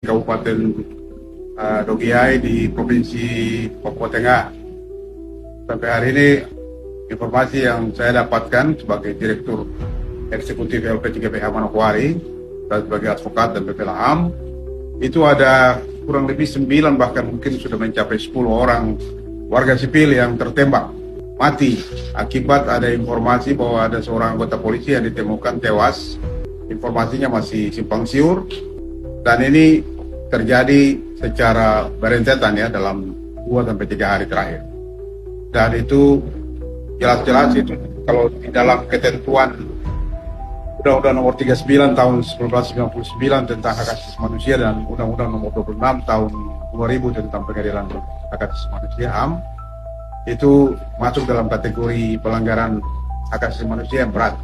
Kabupaten Dogiai di Provinsi Papua Tengah. Sampai hari ini informasi yang saya dapatkan sebagai Direktur Eksekutif LP3PH Manokwari dan sebagai advokat dan PPLHAM, itu ada kurang lebih 9 bahkan mungkin sudah mencapai 10 orang warga sipil yang tertembak mati akibat ada informasi bahwa ada seorang anggota polisi yang ditemukan tewas. Informasinya masih simpang siur dan ini terjadi secara berentetan ya dalam 2-3 hari terakhir. Dan itu jelas-jelas itu kalau di dalam ketentuan Undang-Undang Nomor 39 Tahun 1999 tentang hak asasi manusia dan Undang-Undang Nomor 26 Tahun 2000 tentang pengadilan hak asasi manusia (HAM) itu masuk dalam kategori pelanggaran hak asasi manusia yang berat.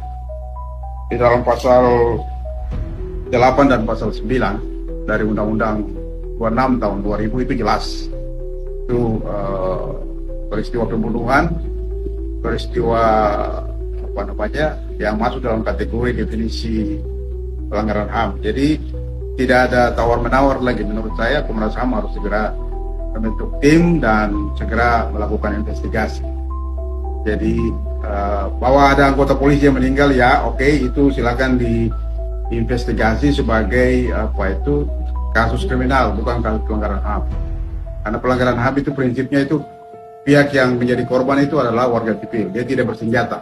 Di dalam pasal 8 dan pasal 9 dari Undang-Undang 26 tahun 2000 itu jelas. Itu peristiwa pembunuhan, peristiwa yang masuk dalam kategori definisi pelanggaran HAM. Jadi tidak ada tawar-menawar lagi. Menurut saya Komnas HAM harus segera membentuk tim dan segera melakukan investigasi. Jadi bahwa ada anggota polisi yang meninggal ya oke, itu silakan diinvestigasi sebagai kasus kriminal, bukan kasus pelanggaran HAM. Karena pelanggaran HAM itu prinsipnya itu pihak yang menjadi korban itu adalah warga sipil, dia tidak bersenjata.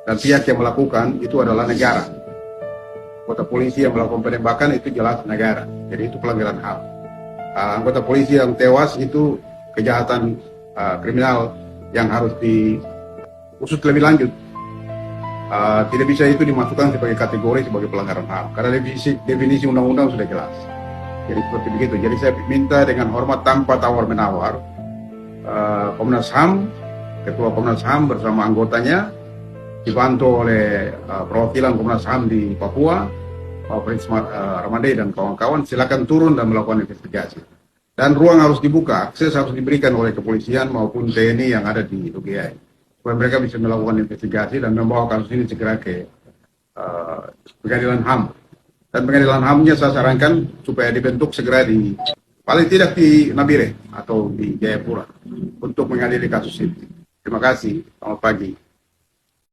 Dan pihak yang melakukan itu adalah negara. Anggota polisi yang melakukan penembakan itu jelas negara, jadi itu pelanggaran HAM. Anggota polisi yang tewas itu kejahatan kriminal yang harus diusut lebih lanjut. Tidak bisa itu dimasukkan sebagai kategori sebagai pelanggaran HAM karena definisi undang-undang sudah jelas. Jadi seperti begitu. Jadi saya minta dengan hormat tanpa tawar-menawar, Komnas HAM, Ketua Komnas HAM bersama anggotanya dibantu oleh perwakilan Komnas HAM di Papua, Pak Prince Ramadei dan kawan-kawan, silakan turun dan melakukan investigasi. Dan ruang harus dibuka, akses harus diberikan oleh kepolisian maupun TNI yang ada di Dogiai, supaya mereka bisa melakukan investigasi dan membawa kasus ini segera ke pengadilan HAM. Dan pengadilan HAM-nya saya sarankan supaya dibentuk segera paling tidak di Nabire atau di Jayapura untuk mengadili kasus ini. Terima kasih, selamat pagi.